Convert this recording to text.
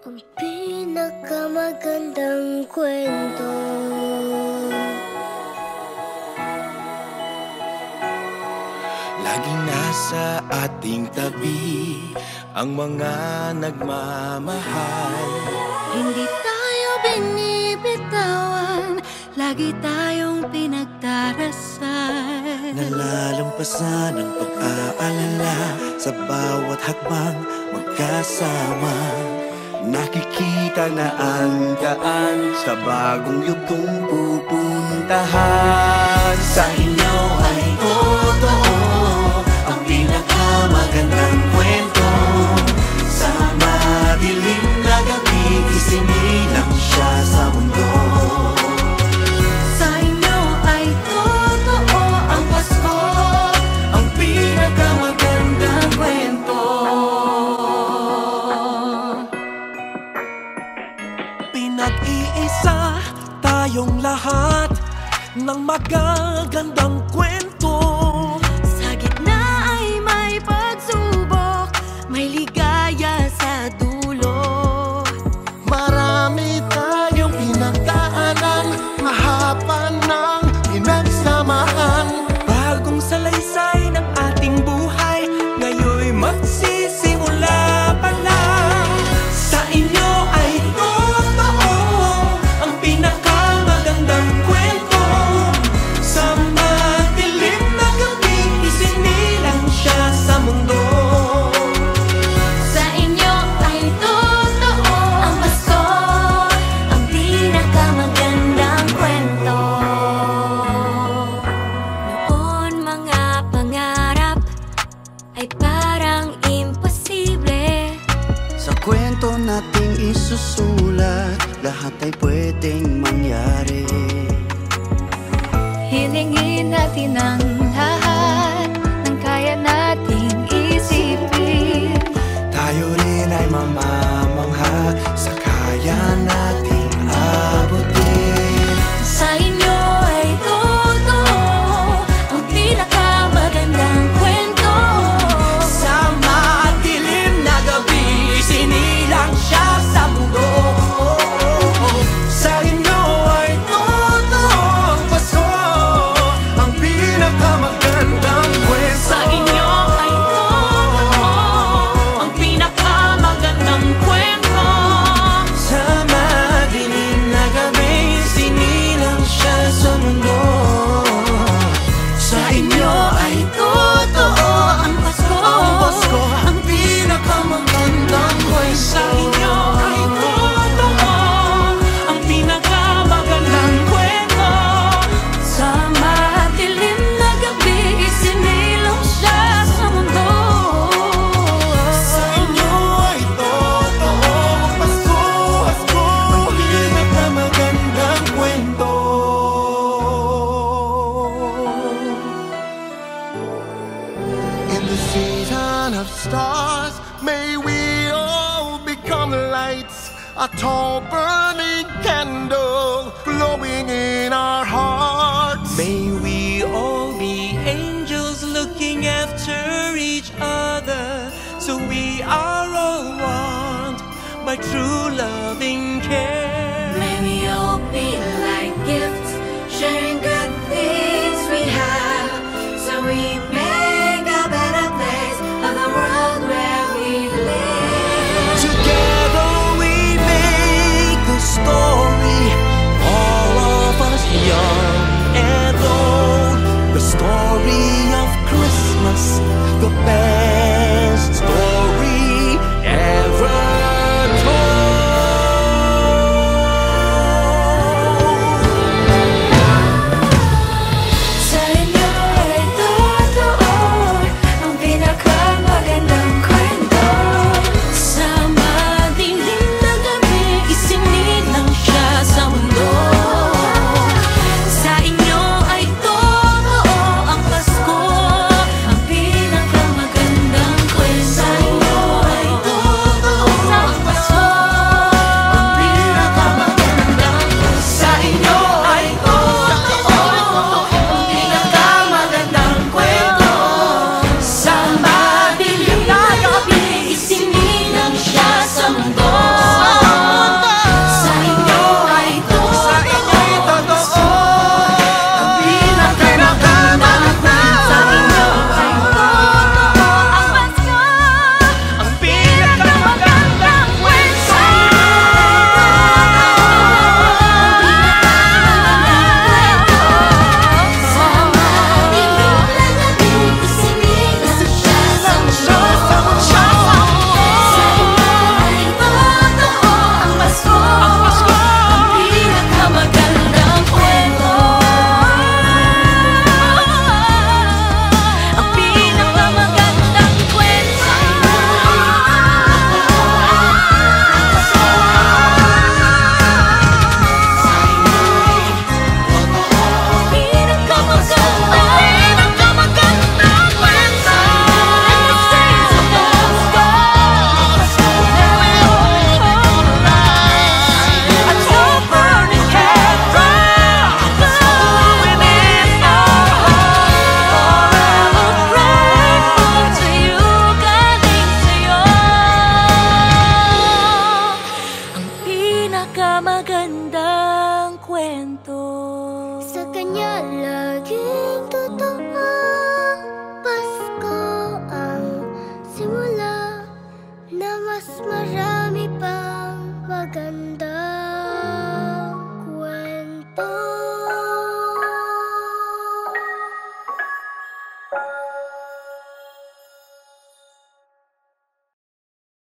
Ang pinakamagandang kwento. Laging nasa ating tabi ang mga nagmamahal. Hindi tayo binibitawan, lagi tayong pinagdarasal. Nalalampasan ang pag-aalala sa bawat hakbang magkasama. Nakikita na ang daan sa bagong yugtong pupuntahan. Sa inyo ay totoo ang pinakamagandang kwento. Sa madilim na gabi, isinilang siya sa mundo. Sa inyo ay totoo ang Pasko, Ang pinakamagandang kwento. Pinag-iisa tayong lahat ng magagandang kwento. sa gitna ay may pagsubok, may ligaya sa dulo. Marami tayong pinagdaanan, mahapan ng pinagsamahan. Bagong salaysay ng ating buhay, ngayon'y magsisimula pa lang. Sa inyo ay totoo ang pinakamagandang kwento. Sa madilim na gabi, isinilang siya sa mundo. Sa inyo ay totoo ang Pasko, ang pinakamagandang kwento. Noon mga pangarap ay parang imposible. Sa kwento nating isusulat, lahat ay pwedeng mangyari. Hilingin natin ang lahat ng kaya nating isipin. Tayo rin ay mamamangha sa kaya nating abutin. Sa inyo ay totoo ang pinakamagandang kwento. Sa madilim na gabi, isinilang siya sa mundo. Sa inyo ay totoo ang Pasko, ang pinakamagandang kwento. Sa inyo ay totoo ang pinakamagandang kwento. Sa madilim na gabi, isinilang siya sa mundo. Sa inyo ay totoo ang Pasko, ang Pasko, ang pinakamagandang kwento. Sa inyo ay totoo ang pinakamagandang kwento. Sa madilim na gabi, isinilang siya sa mundo. Sa inyo ay totoo ang Pasko, ang pinakamagandang kwento. In the season of stars, may we all become lights, a tall burning candle glowing in our hearts. May we all be angels looking after each other, so we are all one by true loving care. May we all be like gifts, sharing good things we have, so we make a better place of the world where we live. Together we make a story, all of us young and old. The story of Christmas, the best story ever Sa inyo ay totoo ang pinakamagandang kwento. Sa madilim na gabi, isinilang siya sa mundo. Sa inyo ay totoo ang Pasko, ang pinakamagandang magandang kwento. Sa kanya lang